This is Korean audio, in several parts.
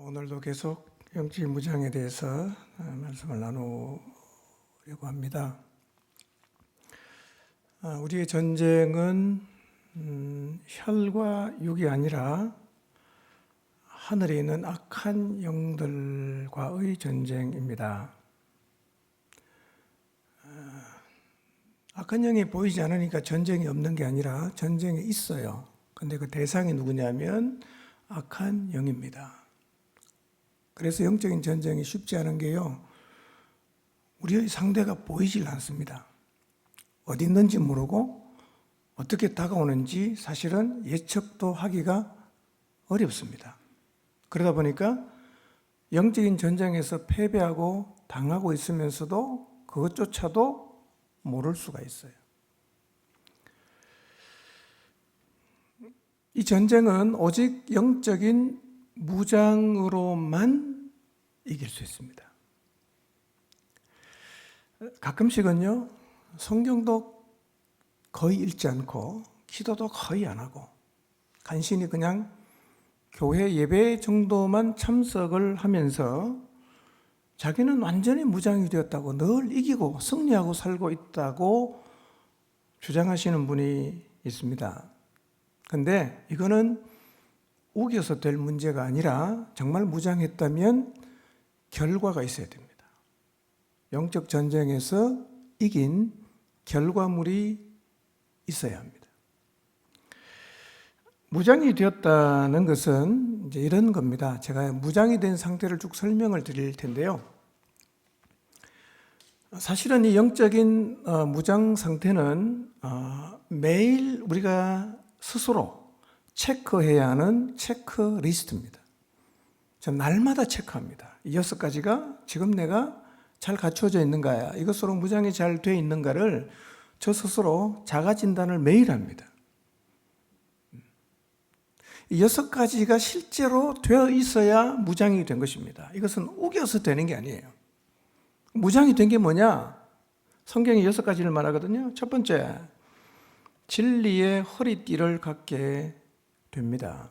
오늘도 계속 영적 무장에 대해서 말씀을 나누려고 합니다. 우리의 전쟁은 혈과 육이 아니라 하늘에 있는 악한 영들과의 전쟁입니다. 악한 영이 보이지 않으니까 전쟁이 없는 게 아니라 전쟁이 있어요. 근데 그 대상이 누구냐면 악한 영입니다. 그래서 영적인 전쟁이 쉽지 않은 게요, 우리의 상대가 보이질 않습니다. 어디 있는지 모르고 어떻게 다가오는지 사실은 예측도 하기가 어렵습니다. 그러다 보니까 영적인 전쟁에서 패배하고 당하고 있으면서도 그것조차도 모를 수가 있어요. 이 전쟁은 오직 영적인 무장으로만 이길 수 있습니다. 가끔씩은요, 성경도 거의 읽지 않고 기도도 거의 안 하고 간신히 그냥 교회 예배 정도만 참석을 하면서 자기는 완전히 무장이 되었다고, 늘 이기고 승리하고 살고 있다고 주장하시는 분이 있습니다. 근데 이거는 우겨서 될 문제가 아니라 정말 무장했다면 결과가 있어야 됩니다. 영적 전쟁에서 이긴 결과물이 있어야 합니다. 무장이 되었다는 것은 이제 이런 겁니다. 제가 무장이 된 상태를 쭉 설명을 드릴 텐데요. 사실은 이 영적인 무장 상태는 매일 우리가 스스로 체크해야 하는 체크리스트입니다. 전 날마다 체크합니다. 이 6가지가 지금 내가 잘 갖춰져 있는가, 이것으로 무장이 잘 되어 있는가를 저 스스로 자가 진단을 매일 합니다. 이 6가지가 실제로 되어 있어야 무장이 된 것입니다. 이것은 우겨서 되는 게 아니에요. 무장이 된 게 뭐냐? 성경이 6가지를 말하거든요. 첫 번째, 진리의 허리띠를 갖게 됩니다.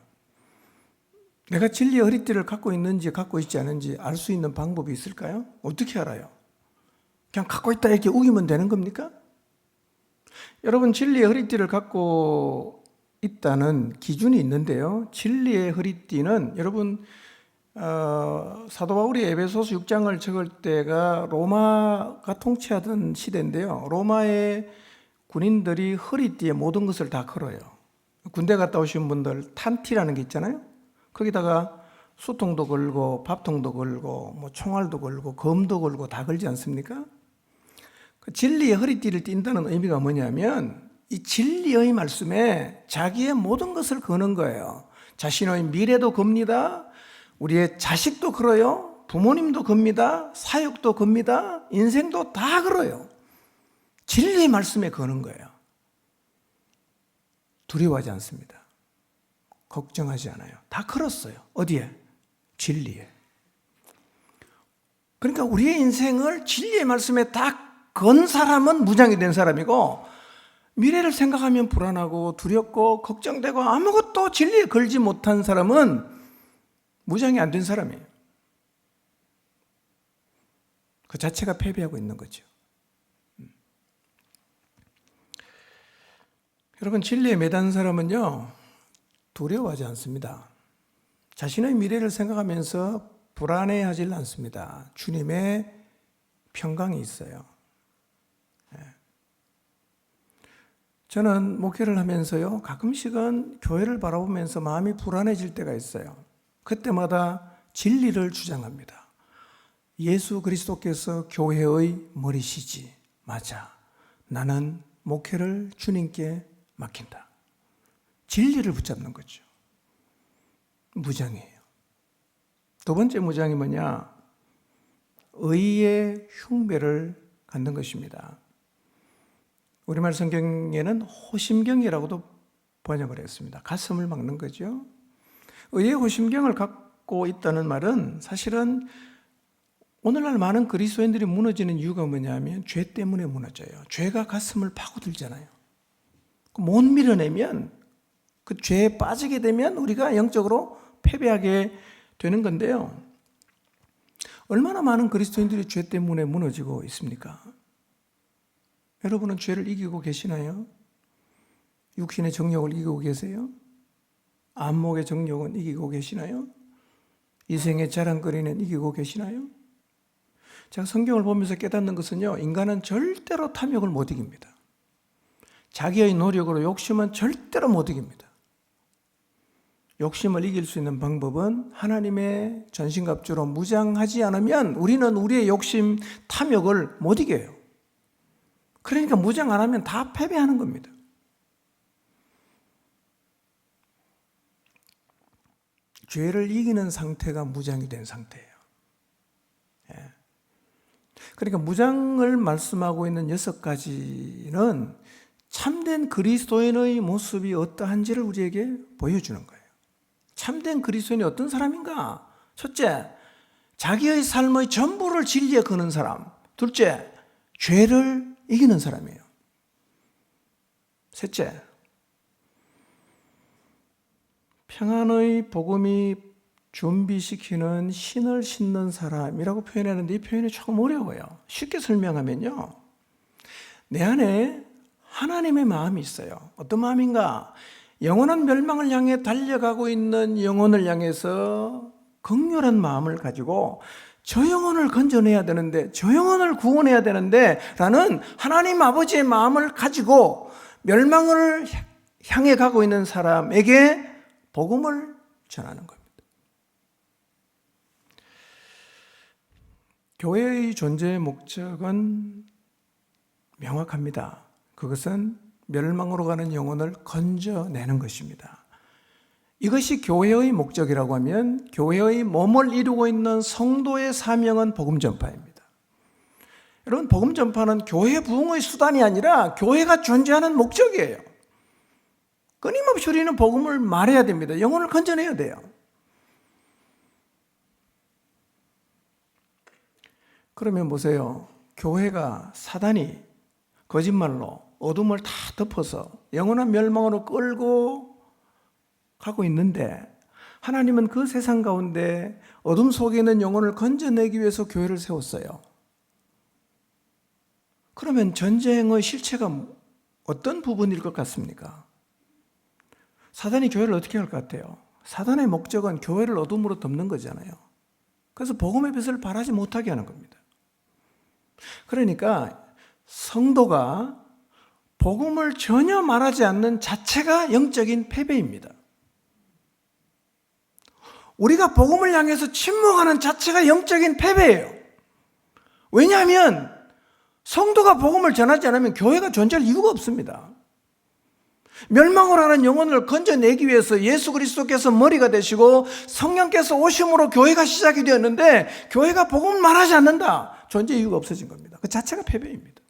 내가 진리의 허리띠를 갖고 있는지 갖고 있지 않은지 알 수 있는 방법이 있을까요? 어떻게 알아요? 그냥 갖고 있다 이렇게 우기면 되는 겁니까? 여러분, 진리의 허리띠를 갖고 있다는 기준이 있는데요, 진리의 허리띠는 여러분 사도 바울이 에베소서 6장을 적을 때가 로마가 통치하던 시대인데요, 로마의 군인들이 허리띠에 모든 것을 다 걸어요. 군대 갔다 오신 분들 탄티라는 게 있잖아요. 거기다가 수통도 걸고 밥통도 걸고 뭐 총알도 걸고 검도 걸고 다 걸지 않습니까? 그 진리의 허리띠를 띈다는 의미가 뭐냐면 이 진리의 말씀에 자기의 모든 것을 거는 거예요. 자신의 미래도 겁니다. 우리의 자식도 걸어요. 부모님도 겁니다. 사역도 겁니다. 인생도 다 걸어요. 진리의 말씀에 거는 거예요. 두려워하지 않습니다. 걱정하지 않아요. 다 걸었어요. 어디에? 진리에. 그러니까 우리의 인생을 진리의 말씀에 다 건 사람은 무장이 된 사람이고, 미래를 생각하면 불안하고 두렵고 걱정되고 아무것도 진리에 걸지 못한 사람은 무장이 안 된 사람이에요. 그 자체가 패배하고 있는 거죠. 여러분, 진리에 매단 사람은요, 두려워하지 않습니다. 자신의 미래를 생각하면서 불안해하지 않습니다. 주님의 평강이 있어요. 저는 목회를 하면서요, 가끔씩은 교회를 바라보면서 마음이 불안해질 때가 있어요. 그때마다 진리를 주장합니다. 예수 그리스도께서 교회의 머리시지. 맞아. 나는 목회를 주님께 맡긴다. 진리를 붙잡는 거죠. 무장이에요. 두 번째 무장이 뭐냐? 의의 흉배를 갖는 것입니다. 우리말 성경에는 호심경이라고도 번역을 했습니다. 가슴을 막는 거죠. 의의 호심경을 갖고 있다는 말은 사실은 오늘날 많은 그리스도인들이 무너지는 이유가 뭐냐면 죄 때문에 무너져요. 죄가 가슴을 파고들잖아요. 못 밀어내면, 그 죄에 빠지게 되면 우리가 영적으로 패배하게 되는 건데요. 얼마나 많은 그리스도인들이 죄 때문에 무너지고 있습니까? 여러분은 죄를 이기고 계시나요? 육신의 정욕을 이기고 계세요? 안목의 정욕은 이기고 계시나요? 이생의 자랑거리는 이기고 계시나요? 제가 성경을 보면서 깨닫는 것은요, 인간은 절대로 탐욕을 못 이깁니다. 자기의 노력으로 욕심은 절대로 못 이깁니다. 욕심을 이길 수 있는 방법은 하나님의 전신갑주로 무장하지 않으면 우리는 우리의 욕심, 탐욕을 못 이겨요. 그러니까 무장 안 하면 다 패배하는 겁니다. 죄를 이기는 상태가 무장이 된 상태예요. 그러니까 무장을 말씀하고 있는 6가지는 참된 그리스도인의 모습이 어떠한지를 우리에게 보여주는 거예요. 참된 그리스도인이 어떤 사람인가? 첫째, 자기의 삶의 전부를 진리에 거는 사람. 둘째, 죄를 이기는 사람이에요. 셋째, 평안의 복음이 준비시키는 신을 신는 사람이라고 표현하는데 이 표현이 조금 어려워요. 쉽게 설명하면요, 내 안에 하나님의 마음이 있어요. 어떤 마음인가? 영원한 멸망을 향해 달려가고 있는 영혼을 향해서 긍휼한 마음을 가지고 저 영혼을 건져내야 되는데, 저 영혼을 구원해야 되는데 라는 하나님 아버지의 마음을 가지고 멸망을 향해 가고 있는 사람에게 복음을 전하는 겁니다. 교회의 존재의 목적은 명확합니다. 그것은 멸망으로 가는 영혼을 건져내는 것입니다. 이것이 교회의 목적이라고 하면 교회의 몸을 이루고 있는 성도의 사명은 복음 전파입니다. 여러분, 복음 전파는 교회 부흥의 수단이 아니라 교회가 존재하는 목적이에요. 끊임없이 우리는 복음을 말해야 됩니다. 영혼을 건져내야 돼요. 그러면 보세요. 교회가 사단이 거짓말로 어둠을 다 덮어서 영원한 멸망으로 끌고 가고 있는데, 하나님은 그 세상 가운데 어둠 속에 있는 영혼을 건져내기 위해서 교회를 세웠어요. 그러면 전쟁의 실체가 어떤 부분일 것 같습니까? 사단이 교회를 어떻게 할 것 같아요? 사단의 목적은 교회를 어둠으로 덮는 거잖아요. 그래서 복음의 빛을 발하지 못하게 하는 겁니다. 그러니까 성도가 복음을 전혀 말하지 않는 자체가 영적인 패배입니다. 우리가 복음을 향해서 침묵하는 자체가 영적인 패배예요. 왜냐하면 성도가 복음을 전하지 않으면 교회가 존재할 이유가 없습니다. 멸망을 하는 영혼을 건져내기 위해서 예수 그리스도께서 머리가 되시고 성령께서 오심으로 교회가 시작이 되었는데, 교회가 복음을 말하지 않는다. 존재 이유가 없어진 겁니다. 그 자체가 패배입니다.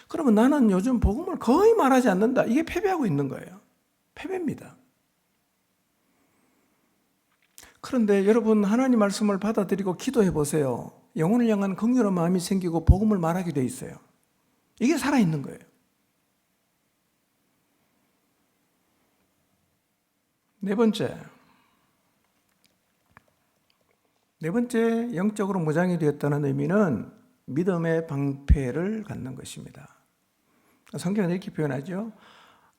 그러면 나는 요즘 복음을 거의 말하지 않는다. 이게 패배하고 있는 거예요. 패배입니다. 그런데 여러분, 하나님 말씀을 받아들이고 기도해 보세요. 영혼을 향한 긍휼한 마음이 생기고 복음을 말하게 돼 있어요. 이게 살아있는 거예요. 네 번째 영적으로 무장이 되었다는 의미는 믿음의 방패를 갖는 것입니다. 성경은 이렇게 표현하죠.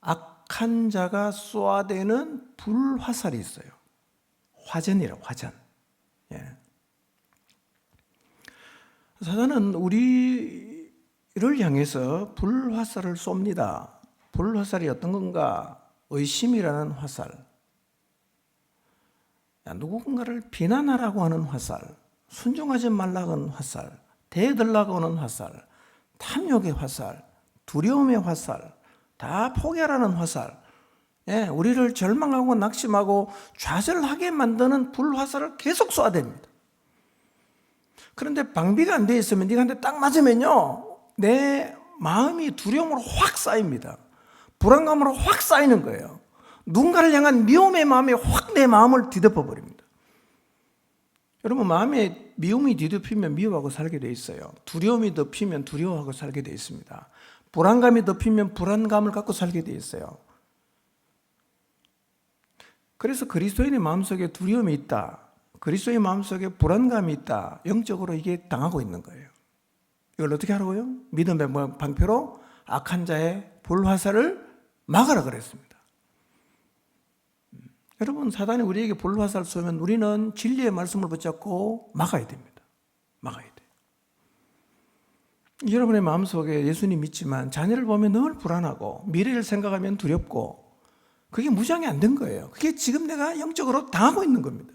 악한 자가 쏘아대는 불화살이 있어요. 화전이라고, 화전. 예. 사단은 우리를 향해서 불화살을 쏩니다. 불화살이 어떤 건가? 의심이라는 화살, 누군가를 비난하라고 하는 화살, 순종하지 말라고 하는 화살, 대들라고 하는 화살, 탐욕의 화살, 두려움의 화살, 다 포기하라는 화살, 우리를 절망하고 낙심하고 좌절하게 만드는 불화살을 계속 쏘아댑니다. 그런데 방비가 안 돼 있으면, 네가 한테 딱 맞으면요, 내 마음이 두려움으로 확 쌓입니다. 불안감으로 확 쌓이는 거예요. 누군가를 향한 미움의 마음이 확 내 마음을 뒤덮어 버립니다. 여러분, 마음에 미움이 뒤덮이면 미워하고 살게 돼 있어요. 두려움이 덮이면 두려워하고 살게 돼 있습니다. 불안감이 덮이면 불안감을 갖고 살게 돼 있어요. 그래서 그리스도인의 마음속에 두려움이 있다, 그리스도인의 마음속에 불안감이 있다, 영적으로 이게 당하고 있는 거예요. 이걸 어떻게 하라고요? 믿음의 방패로 악한 자의 불화살을 막아라 그랬습니다. 여러분, 사단이 우리에게 불화살을 쏘면 우리는 진리의 말씀을 붙잡고 막아야 됩니다. 막아야 돼요. 여러분의 마음속에 예수님 믿지만 자녀를 보면 늘 불안하고 미래를 생각하면 두렵고, 그게 무장이 안 된 거예요. 그게 지금 내가 영적으로 당하고 있는 겁니다.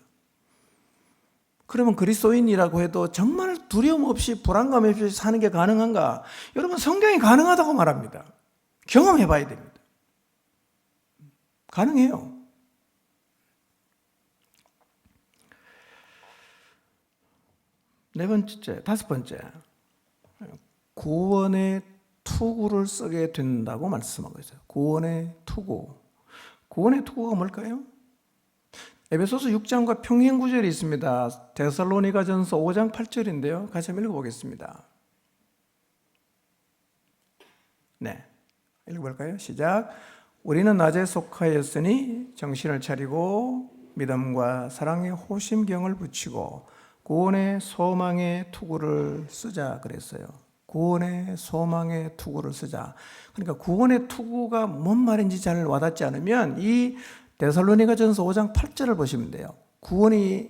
그러면 그리스도인이라고 해도 정말 두려움 없이 불안감 없이 사는 게 가능한가? 여러분, 성경이 가능하다고 말합니다. 경험해 봐야 됩니다. 가능해요. 다섯 번째, 구원의 투구를 쓰게 된다고 말씀하고 있어요. 구원의 투구. 구원의 투구가 뭘까요? 에베소서 6장과 평행 구절이 있습니다. 데살로니가전서 5장 8절인데요. 같이 한번 읽어보겠습니다. 네, 읽어볼까요? 시작. 우리는 낮에 속하였으니 정신을 차리고 믿음과 사랑의 호심경을 붙이고 구원의 소망의 투구를 쓰자 그랬어요. 구원의 소망의 투구를 쓰자. 그러니까 구원의 투구가 뭔 말인지 잘 와닿지 않으면 이 데살로니가전서 5장 8절을 보시면 돼요. 구원의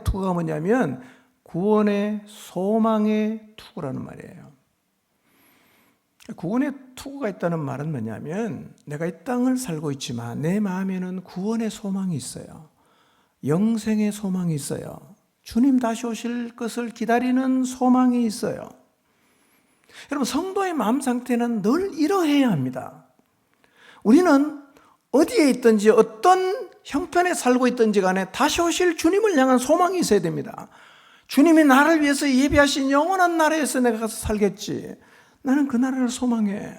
투구가 뭐냐면 구원의 소망의 투구라는 말이에요. 구원의 투구가 있다는 말은 뭐냐면 내가 이 땅을 살고 있지만 내 마음에는 구원의 소망이 있어요. 영생의 소망이 있어요. 주님 다시 오실 것을 기다리는 소망이 있어요. 여러분, 성도의 마음 상태는 늘 이러해야 합니다. 우리는 어디에 있든지 어떤 형편에 살고 있든지 간에 다시 오실 주님을 향한 소망이 있어야 됩니다. 주님이 나를 위해서 예비하신 영원한 나라에서 내가 가서 살겠지. 나는 그 나라를 소망해.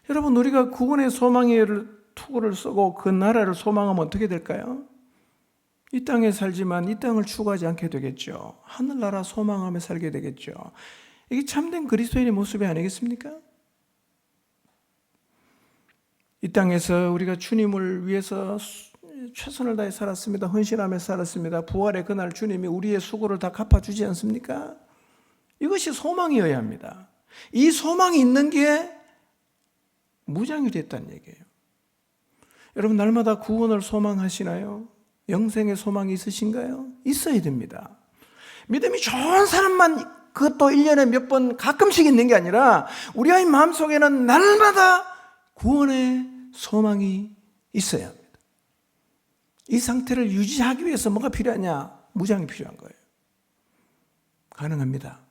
여러분, 우리가 구원의 소망의 투구를 쓰고 그 나라를 소망하면 어떻게 될까요? 이 땅에 살지만 이 땅을 추구하지 않게 되겠죠. 하늘나라 소망하며 살게 되겠죠. 이게 참된 그리스도인의 모습이 아니겠습니까? 이 땅에서 우리가 주님을 위해서 최선을 다해 살았습니다. 헌신하며 살았습니다. 부활의 그날 주님이 우리의 수고를 다 갚아주지 않습니까? 이것이 소망이어야 합니다. 이 소망이 있는 게 무장이 됐다는 얘기예요. 여러분, 날마다 구원을 소망하시나요? 영생의 소망이 있으신가요? 있어야 됩니다. 믿음이 좋은 사람만 그것도 1년에 몇 번 가끔씩 있는 게 아니라 우리의 마음속에는 날마다 구원의 소망이 있어야 합니다. 이 상태를 유지하기 위해서 뭐가 필요하냐? 무장이 필요한 거예요. 가능합니다.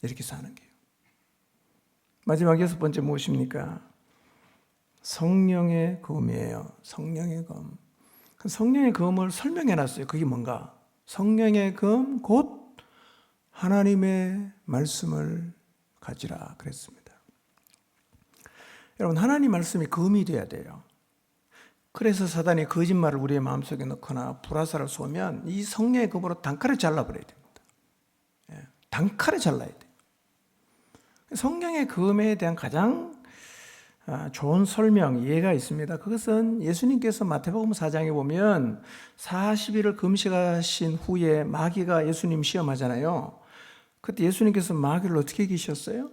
이렇게 사는 게요. 마지막 6번째 무엇입니까? 성령의 검이에요. 성령의 검. 성령의 검을 설명해 놨어요. 그게 뭔가? 성령의 검 곧 하나님의 말씀을 가지라 그랬습니다. 여러분, 하나님 말씀이 검이 돼야 돼요. 그래서 사단이 거짓말을 우리의 마음속에 넣거나 불화살을 쏘면 이 성령의 검으로 단칼에 잘라버려야 됩니다. 단칼에 잘라야 돼요. 성령의 검에 대한 가장 좋은 설명, 이해가 있습니다. 그것은 예수님께서 마태복음 4장에 보면 40일을 금식하신 후에 마귀가 예수님 시험하잖아요. 그때 예수님께서 마귀를 어떻게 이기셨어요?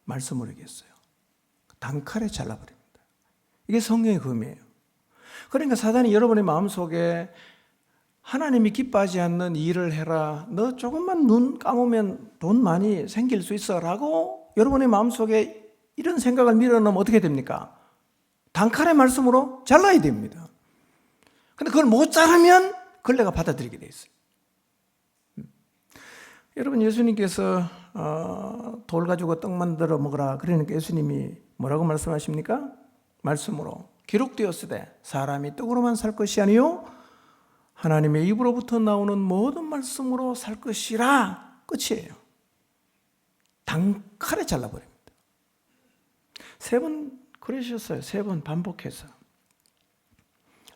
말씀으로 이겼어요. 단칼에 잘라버립니다. 이게 성령의 검이에요. 그러니까 사단이 여러분의 마음속에 하나님이 기뻐하지 않는 일을 해라, 너 조금만 눈 감으면 돈 많이 생길 수 있어 라고 여러분의 마음속에 이런 생각을 밀어넣으면 어떻게 됩니까? 단칼의 말씀으로 잘라야 됩니다. 근데 그걸 못 자르면 그걸 내가 받아들이게 돼 있어요. 여러분, 예수님께서 돌 가지고 떡 만들어 먹으라 그러니까 예수님이 뭐라고 말씀하십니까? 말씀으로 기록되었으되 사람이 떡으로만 살 것이 아니요 하나님의 입으로부터 나오는 모든 말씀으로 살 것이라. 끝이에요. 단칼에 잘라버립니다. 3번 그러셨어요. 3번 반복해서.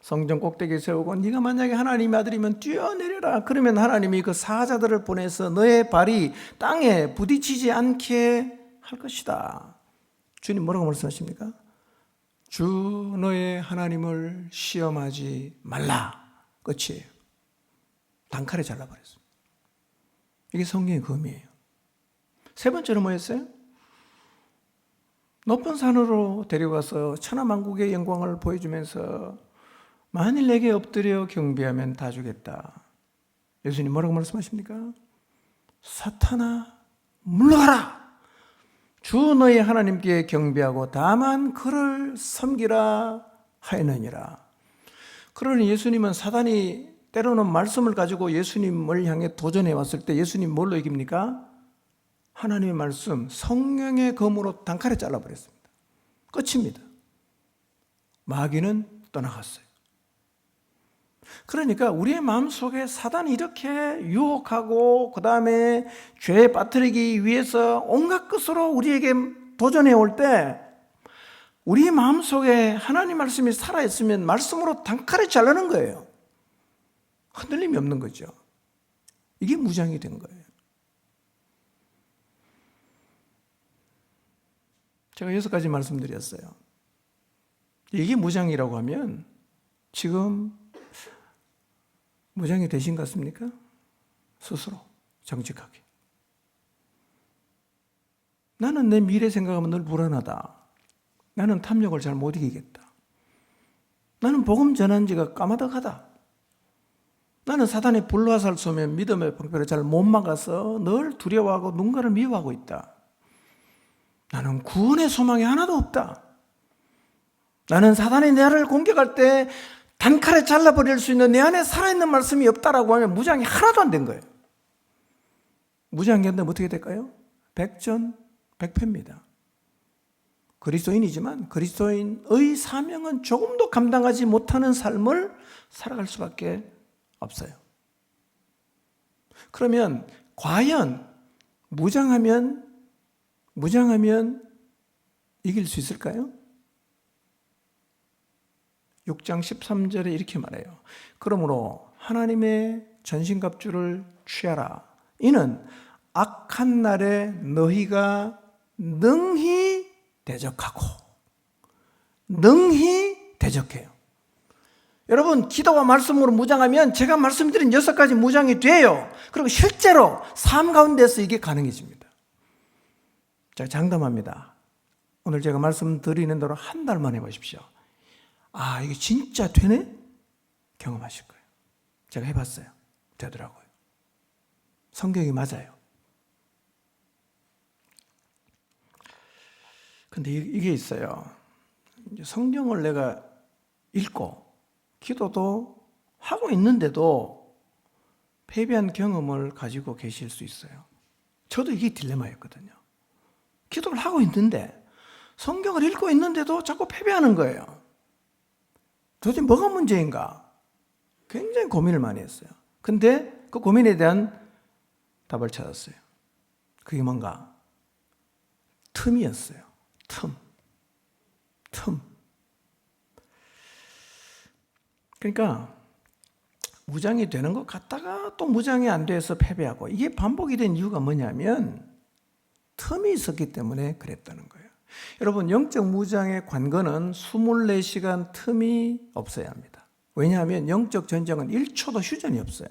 성전 꼭대기에 세우고 네가 만약에 하나님의 아들이면 뛰어내려라. 그러면 하나님이 그 사자들을 보내서 너의 발이 땅에 부딪히지 않게 할 것이다. 주님 뭐라고 말씀하십니까? 주 너의 하나님을 시험하지 말라. 끝이에요. 단칼에 잘라버렸습니다. 이게 성경의 검이에요. 세 번째로 뭐였어요? 높은 산으로 데려가서 천하만국의 영광을 보여주면서 만일 내게 엎드려 경배하면 다 주겠다. 예수님 뭐라고 말씀하십니까? 사탄아 물러가라. 주 너의 하나님께 경배하고 다만 그를 섬기라 하였느니라. 그러니 예수님은 사단이 때로는 말씀을 가지고 예수님을 향해 도전해 왔을 때 예수님 뭘로 이깁니까? 하나님의 말씀, 성령의 검으로 단칼에 잘라버렸습니다. 끝입니다. 마귀는 떠나갔어요. 그러니까 우리의 마음속에 사단이 이렇게 유혹하고 그 다음에 죄에 빠뜨리기 위해서 온갖 것으로 우리에게 도전해 올 때 우리 마음속에 하나님 말씀이 살아있으면 말씀으로 단칼에 자르는 거예요. 흔들림이 없는 거죠. 이게 무장이 된 거예요. 제가 6가지 말씀드렸어요. 이게 무장이라고 하면 지금 무장이 되신 것 같습니까? 스스로 정직하게. 나는 내 미래 생각하면 늘 불안하다. 나는 탐욕을 잘 못 이기겠다. 나는 복음 전환지가 까마득하다. 나는 사단의 불화살 쏘면 믿음의 방패를 잘 못 막아서 늘 두려워하고 누군가를 미워하고 있다. 나는 구원의 소망이 하나도 없다. 나는 사단이 나를 공격할 때 단칼에 잘라버릴 수 있는 내 안에 살아있는 말씀이 없다라고 하면 무장이 하나도 안 된 거예요. 무장이 안 되면 어떻게 될까요? 백전백패입니다. 그리스도인이지만 그리스도인의 사명은 조금도 감당하지 못하는 삶을 살아갈 수밖에 없어요. 그러면 과연 무장하면 이길 수 있을까요? 6장 13절에 이렇게 말해요. 그러므로 하나님의 전신갑주를 취하라. 이는 악한 날에 너희가 능히 대적하고 능히 대적해요. 여러분 기도와 말씀으로 무장하면 제가 말씀드린 6가지 무장이 돼요. 그리고 실제로 삶 가운데서 이게 가능해집니다. 제가 장담합니다. 오늘 제가 말씀드리는 대로 한 달만 해보십시오. 아, 이게 진짜 되네? 경험하실 거예요. 제가 해봤어요. 되더라고요. 성경이 맞아요. 근데 이게 있어요. 성경을 내가 읽고 기도도 하고 있는데도 패배한 경험을 가지고 계실 수 있어요. 저도 이게 딜레마였거든요. 기도를 하고 있는데 성경을 읽고 있는데도 자꾸 패배하는 거예요. 도대체 뭐가 문제인가? 굉장히 고민을 많이 했어요. 근데 그 고민에 대한 답을 찾았어요. 그게 뭔가? 틈이었어요. 틈. 그러니까 무장이 되는 것 같다가 또 무장이 안 돼서 패배하고 이게 반복이 된 이유가 뭐냐면 틈이 있었기 때문에 그랬다는 거예요. 여러분 영적 무장의 관건은 24시간 틈이 없어야 합니다. 왜냐하면 영적 전쟁은 1초도 휴전이 없어요.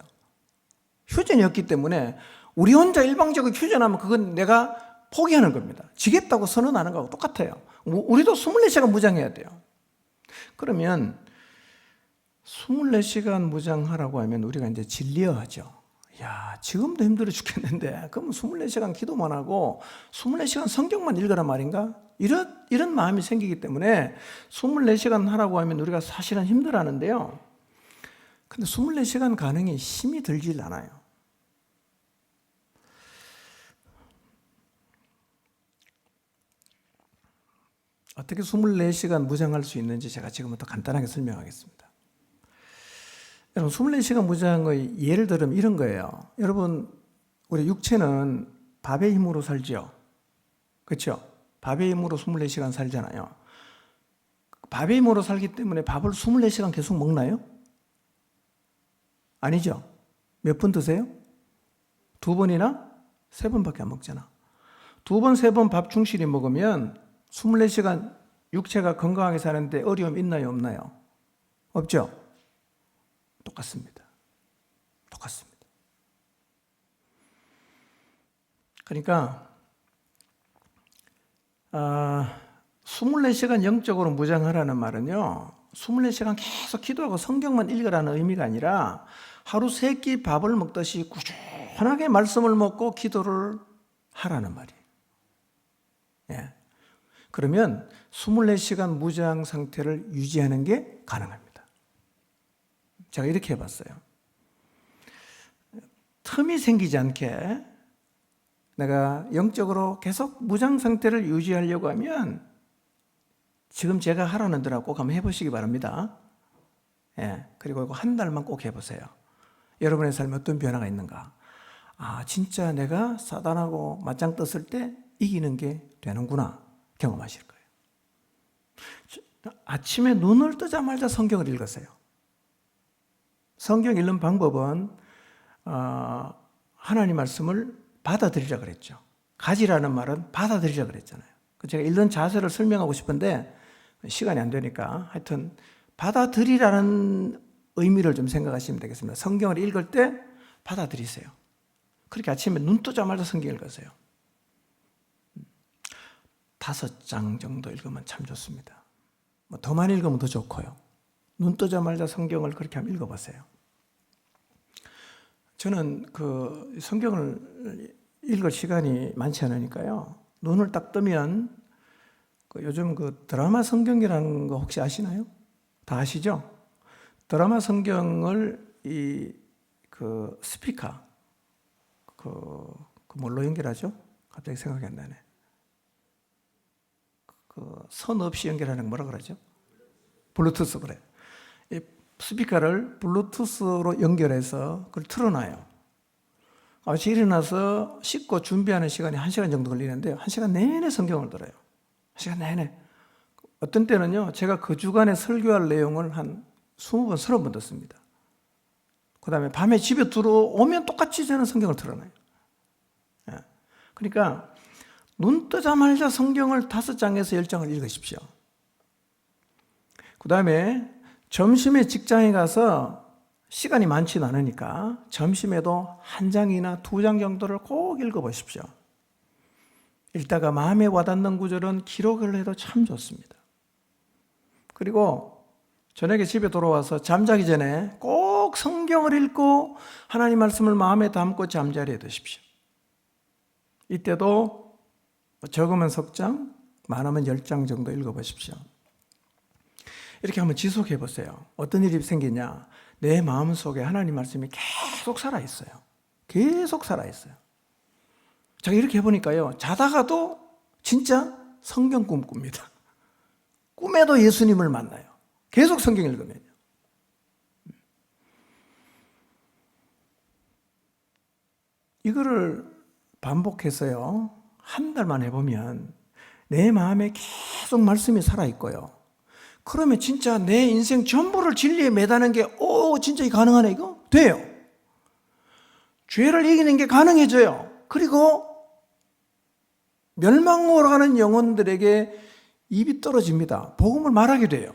휴전이 없기 때문에 우리 혼자 일방적으로 휴전하면 그건 내가 포기하는 겁니다. 지겠다고 선언하는 거하고 똑같아요. 우리도 24시간 무장해야 돼요. 그러면 24시간 무장하라고 하면 우리가 이제 질려하죠. 야, 지금도 힘들어 죽겠는데 그럼 24시간 기도만 하고 24시간 성경만 읽으란 말인가? 이런 마음이 생기기 때문에 24시간 하라고 하면 우리가 사실은 힘들어하는데요. 근데 24시간 가능히 힘이 들질 않아요. 어떻게 24시간 무장할 수 있는지 제가 지금부터 간단하게 설명하겠습니다. 여러분 24시간 무장의 예를 들면 이런 거예요. 여러분 우리 육체는 밥의 힘으로 살죠. 그렇죠? 밥의 힘으로 24시간 살잖아요. 밥의 힘으로 살기 때문에 밥을 24시간 계속 먹나요? 아니죠. 몇 번 드세요? 2번이나 3번밖에 안 먹잖아. 2번, 3번 밥 충실히 먹으면 24시간 육체가 건강하게 사는데 어려움 있나요, 없나요? 없죠? 똑같습니다. 똑같습니다. 그러니까 24시간 영적으로 무장하라는 말은요, 24시간 계속 기도하고 성경만 읽으라는 의미가 아니라 하루 3끼 밥을 먹듯이 꾸준하게 말씀을 먹고 기도를 하라는 말이에요. 예. 그러면 24시간 무장 상태를 유지하는 게 가능합니다. 제가 이렇게 해봤어요. 틈이 생기지 않게 내가 영적으로 계속 무장 상태를 유지하려고 하면 지금 제가 하라는 대로 꼭 한번 해보시기 바랍니다. 예, 그리고 이거 한 달만 꼭 해보세요. 여러분의 삶에 어떤 변화가 있는가? 진짜 내가 사단하고 맞짱 떴을 때 이기는 게 되는구나 경험하실 거예요. 아침에 눈을 뜨자마자 성경을 읽으세요. 성경 읽는 방법은 하나님 말씀을 받아들이라 그랬죠. 가지라는 말은 받아들이라 그랬잖아요. 제가 읽는 자세를 설명하고 싶은데 시간이 안 되니까 하여튼 받아들이라는 의미를 좀 생각하시면 되겠습니다. 성경을 읽을 때 받아들이세요. 그렇게 아침에 눈 뜨자마자 성경 읽으세요. 5장 정도 읽으면 참 좋습니다. 더 많이 읽으면 더 좋고요. 눈 뜨자마자 성경을 그렇게 한번 읽어보세요. 저는 그 성경을 읽을 시간이 많지 않으니까요. 눈을 딱 뜨면 요즘 그 드라마 성경이라는 거 혹시 아시나요? 다 아시죠? 드라마 성경을 그 스피커 그 뭘로 연결하죠? 갑자기 생각이 안 나네. 그 선 없이 연결하는 거 뭐라 그러죠? 블루투스 그래. 이 스피커를 블루투스로 연결해서 그걸 틀어놔요. 아침에 일어나서 씻고 준비하는 시간이 1시간 정도 걸리는데 1시간 내내 성경을 들어요. 1시간 내내. 어떤 때는요, 제가 그 주간에 설교할 내용을 한 20번, 30번 듣습니다. 그 다음에 밤에 집에 들어오면 똑같이 저는 성경을 틀어놔요. 그러니까 눈 뜨자마자 성경을 5장에서 10장을 읽으십시오. 그 다음에 점심에 직장에 가서 시간이 많지는 않으니까 점심에도 1장이나 2장 정도를 꼭 읽어보십시오. 읽다가 마음에 와닿는 구절은 기록을 해도 참 좋습니다. 그리고 저녁에 집에 돌아와서 잠자기 전에 꼭 성경을 읽고 하나님 말씀을 마음에 담고 잠자리에 드십시오. 이때도 적으면 석 장, 많으면 10장 정도 읽어보십시오. 이렇게 한번 지속해 보세요. 어떤 일이 생기냐? 내 마음속에 하나님 말씀이 계속 살아있어요. 계속 살아있어요. 제가 이렇게 해보니까요, 자다가도 진짜 성경 꿈 꿉니다. 꿈에도 예수님을 만나요. 계속 성경 읽으면요. 이거를 반복해서요, 한 달만 해보면 내 마음에 계속 말씀이 살아있고요. 그러면 진짜 내 인생 전부를 진리에 매다는 게, 진짜 이 가능하네, 이거? 돼요. 죄를 이기는 게 가능해져요. 그리고 멸망으로 가는 영혼들에게 입이 떨어집니다. 복음을 말하게 돼요.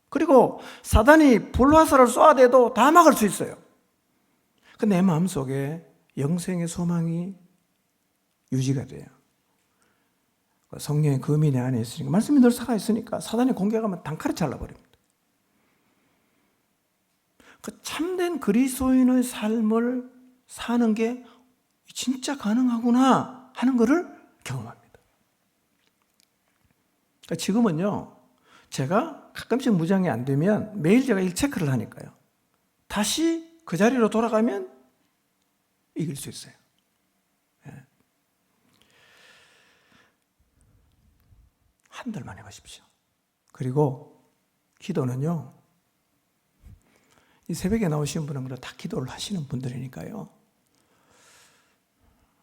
그리고 사단이 불화살을 쏘아대도 다 막을 수 있어요. 내 마음속에 영생의 소망이 유지가 돼요. 성령의 검이 내 안에 있으니까, 말씀이 늘 살아있으니까 사단이 공격하면 단칼에 잘라버립니다. 참된 그리스도인의 삶을 사는 게 진짜 가능하구나 하는 것을 경험합니다. 지금은요, 제가 가끔씩 무장이 안 되면 매일 제가 체크를 하니까요, 다시 그 자리로 돌아가면 이길 수 있어요. 한 달만 해보십시오. 그리고 기도는요, 이 새벽에 나오신 분은 다 기도를 하시는 분들이니까요,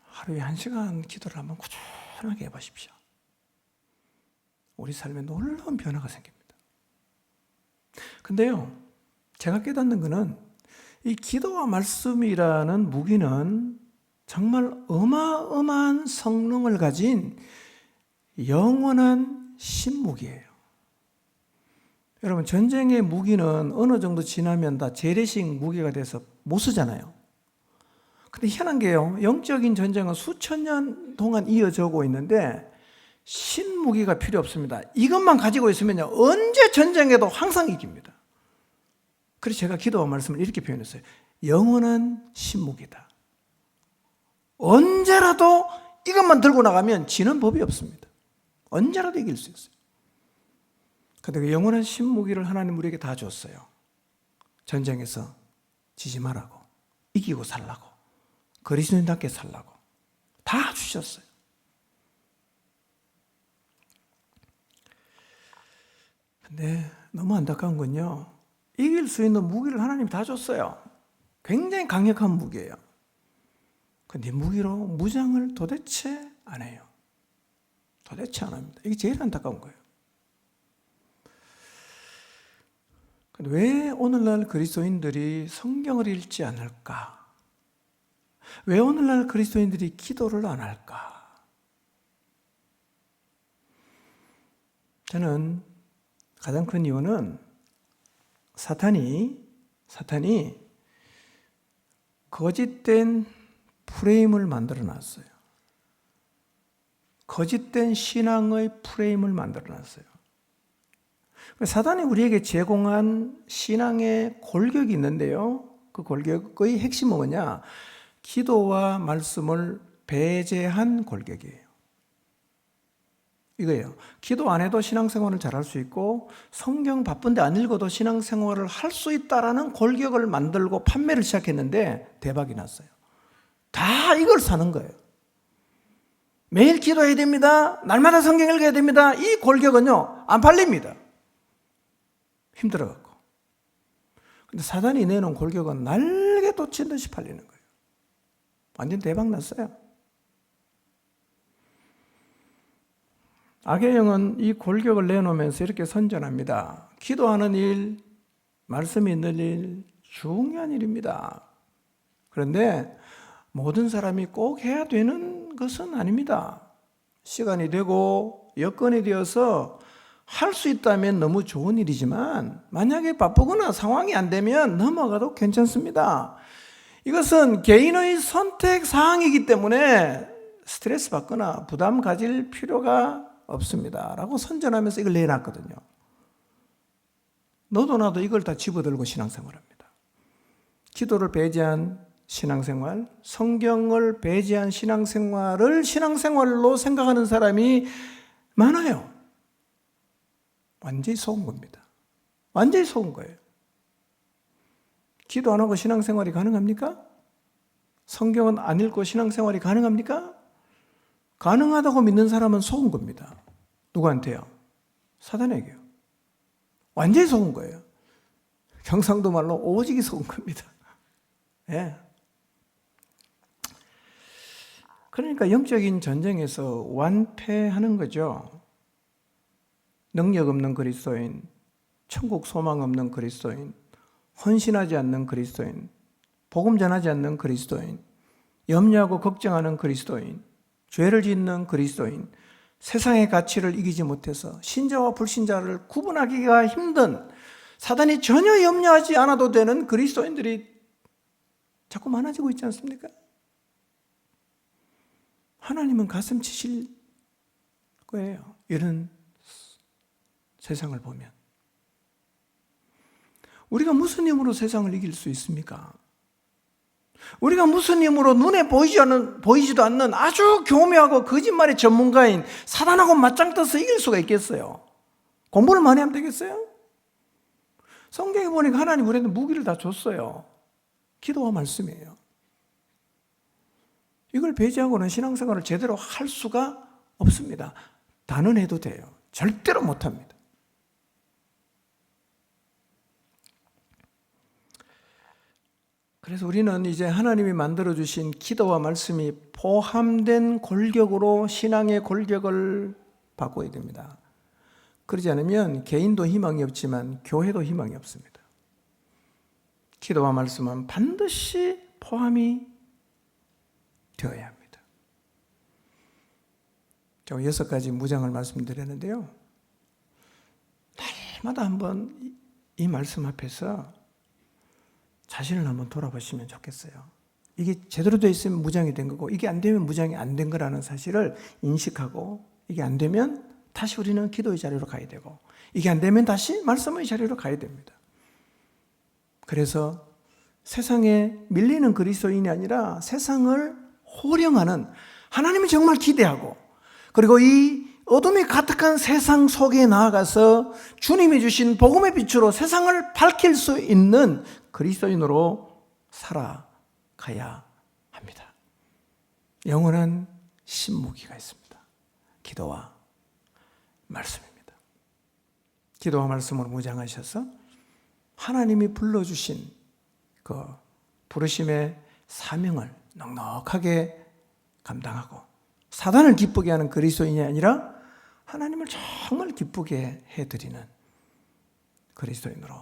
하루에 1시간 기도를 한번 꾸준하게 해보십시오. 우리 삶에 놀라운 변화가 생깁니다. 근데요, 제가 깨닫는 것은 이 기도와 말씀이라는 무기는 정말 어마어마한 성능을 가진 영원한 신무기예요. 여러분, 전쟁의 무기는 어느 정도 지나면 다 재래식 무기가 돼서 못 쓰잖아요. 근데 희한한 게요, 영적인 전쟁은 수천 년 동안 이어져 오고 있는데 신무기가 필요 없습니다. 이것만 가지고 있으면요, 언제 전쟁에도 항상 이깁니다. 그래서 제가 기도와 말씀을 이렇게 표현했어요. 영원한 신무기다. 언제라도 이것만 들고 나가면 지는 법이 없습니다. 언제라도 이길 수 있어요. 근데 그 영원한 신무기를 하나님 우리에게 다 줬어요. 전쟁에서 지지 말라고, 이기고 살라고, 그리스도인답게 살라고 다 주셨어요. 근데 너무 안타까운 건요, 이길 수 있는 무기를 하나님이 다 줬어요. 굉장히 강력한 무기예요. 근데 무기로 무장을 도대체 안 해요. 도대체 안 합니다. 이게 제일 안타까운 거예요. 근데 왜 오늘날 그리스도인들이 성경을 읽지 않을까? 왜 오늘날 그리스도인들이 기도를 안 할까? 저는 가장 큰 이유는 사탄이 거짓된 프레임을 만들어 놨어요. 거짓된 신앙의 프레임을 만들어 놨어요. 사탄이 우리에게 제공한 신앙의 골격이 있는데요, 그 골격의 핵심은 뭐냐? 기도와 말씀을 배제한 골격이에요. 이거예요. 기도 안 해도 신앙생활을 잘할 수 있고, 성경 바쁜데 안 읽어도 신앙생활을 할 수 있다라는 골격을 만들고 판매를 시작했는데 대박이 났어요. 다 이걸 사는 거예요. 매일 기도해야 됩니다. 날마다 성경 읽어야 됩니다. 이 골격은요, 안 팔립니다. 힘들어갖고. 근데 사단이 내놓은 골격은 날개 돋친 듯이 팔리는 거예요. 완전 대박 났어요. 악의 영은 이 골격을 내놓으면서 이렇게 선전합니다. 기도하는 일, 말씀이 있는 일, 중요한 일입니다. 그런데 모든 사람이 꼭 해야 되는 것은 아닙니다. 시간이 되고 여건이 되어서 할 수 있다면 너무 좋은 일이지만, 만약에 바쁘거나 상황이 안 되면 넘어가도 괜찮습니다. 이것은 개인의 선택 사항이기 때문에 스트레스 받거나 부담 가질 필요가 없습니다 라고 선전하면서 이걸 내놨거든요. 너도 나도 이걸 다 집어들고 신앙생활합니다. 기도를 배제한 신앙생활, 성경을 배제한 신앙생활을 신앙생활로 생각하는 사람이 많아요. 완전히 속은 겁니다. 완전히 속은 거예요. 기도 안 하고 신앙생활이 가능합니까? 성경은 안 읽고 신앙생활이 가능합니까? 가능하다고 믿는 사람은 속은 겁니다. 누구한테요? 사단에게요. 완전히 속은 거예요. 경상도 말로 오지게 속은 겁니다. 예. 그러니까 영적인 전쟁에서 완패하는 거죠. 능력 없는 그리스도인, 천국 소망 없는 그리스도인, 헌신하지 않는 그리스도인, 복음 전하지 않는 그리스도인, 염려하고 걱정하는 그리스도인, 죄를 짓는 그리스도인, 세상의 가치를 이기지 못해서 신자와 불신자를 구분하기가 힘든, 사단이 전혀 염려하지 않아도 되는 그리스도인들이 자꾸 많아지고 있지 않습니까? 하나님은 가슴 치실 거예요. 이런 세상을 보면. 우리가 무슨 힘으로 세상을 이길 수 있습니까? 우리가 무슨 힘으로 눈에 보이지도 않는 아주 교묘하고 거짓말의 전문가인 사단하고 맞짱 떠서 이길 수가 있겠어요? 공부를 많이 하면 되겠어요? 성경에 보니까 하나님 우리한테 무기를 다 줬어요. 기도와 말씀이에요. 이걸 배제하고는 신앙생활을 제대로 할 수가 없습니다. 단언해도 돼요. 절대로 못합니다. 그래서 우리는 이제 하나님이 만들어주신 기도와 말씀이 포함된 골격으로 신앙의 골격을 바꿔야 됩니다. 그러지 않으면 개인도 희망이 없지만 교회도 희망이 없습니다. 기도와 말씀은 반드시 포함이 되어야 합니다. 제가 6가지 무장을 말씀드렸는데요. 해마다 한번 이 말씀 앞에서 자신을 한번 돌아보시면 좋겠어요. 이게 제대로 되어 있으면 무장이 된 거고, 이게 안 되면 무장이 안 된 거라는 사실을 인식하고, 이게 안 되면 다시 우리는 기도의 자리로 가야 되고, 이게 안 되면 다시 말씀의 자리로 가야 됩니다. 그래서 세상에 밀리는 그리스도인이 아니라 세상을 호령하는, 하나님을 정말 기대하고, 그리고 이 어둠이 가득한 세상 속에 나아가서 주님이 주신 복음의 빛으로 세상을 밝힐 수 있는 그리스도인으로 살아가야 합니다. 영원한 신무기가 있습니다. 기도와 말씀입니다. 기도와 말씀으로 무장하셔서 하나님이 불러주신 그 부르심의 사명을 넉넉하게 감당하고, 사단을 기쁘게 하는 그리스도인이 아니라 하나님을 정말 기쁘게 해드리는 그리스도인으로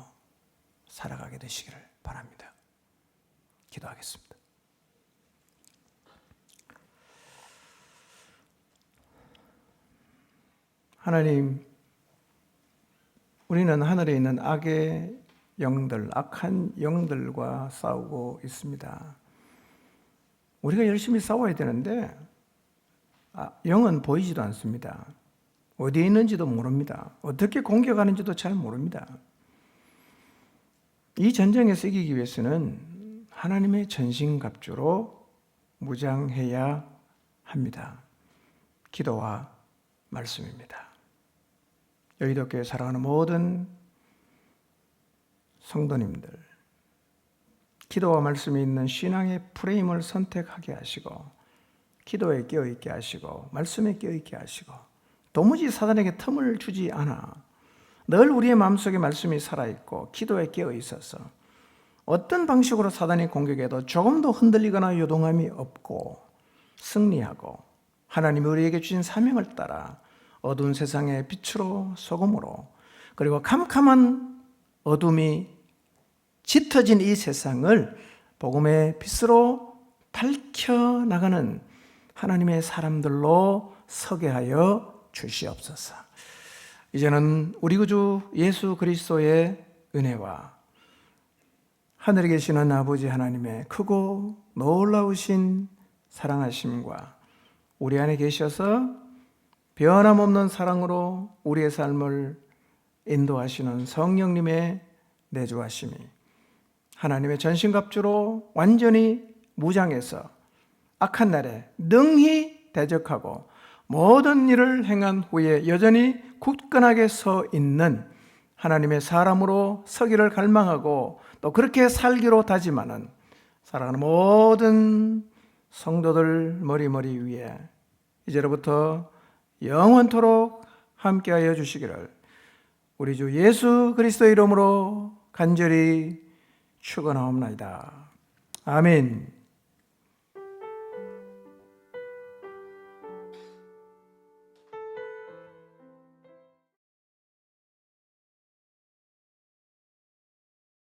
살아가게 되시기를 바랍니다. 기도하겠습니다. 하나님, 우리는 하늘에 있는 악의 영들, 악한 영들과 싸우고 있습니다. 우리가 열심히 싸워야 되는데 영은 보이지도 않습니다. 어디에 있는지도 모릅니다. 어떻게 공격하는지도 잘 모릅니다. 이 전쟁에서 이기기 위해서는 하나님의 전신갑주로 무장해야 합니다. 기도와 말씀입니다. 여의도교회 사랑하는 모든 성도님들, 기도와 말씀이 있는 신앙의 프레임을 선택하게 하시고, 기도에 깨어있게 하시고, 말씀에 깨어있게 하시고, 도무지 사단에게 틈을 주지 않아 늘 우리의 마음속에 말씀이 살아있고 기도에 깨어있어서 어떤 방식으로 사단이 공격해도 조금도 흔들리거나 요동함이 없고 승리하고, 하나님이 우리에게 주신 사명을 따라 어두운 세상의 빛으로, 소금으로, 그리고 캄캄한 어둠이 짙어진 이 세상을 복음의 빛으로 밝혀나가는 하나님의 사람들로 서게 하여 주시옵소서. 이제는 우리 구주 예수 그리스도의 은혜와 하늘에 계시는 아버지 하나님의 크고 놀라우신 사랑하심과 우리 안에 계셔서 변함없는 사랑으로 우리의 삶을 인도하시는 성령님의 내주하심이, 하나님의 전신갑주로 완전히 무장해서 악한 날에 능히 대적하고 모든 일을 행한 후에 여전히 굳건하게 서 있는 하나님의 사람으로 서기를 갈망하고 또 그렇게 살기로 다짐하는 사랑하는 모든 성도들 머리 위에 이제로부터 영원토록 함께하여 주시기를 우리 주 예수 그리스도의 이름으로 간절히 축원하옵나이다. 아멘.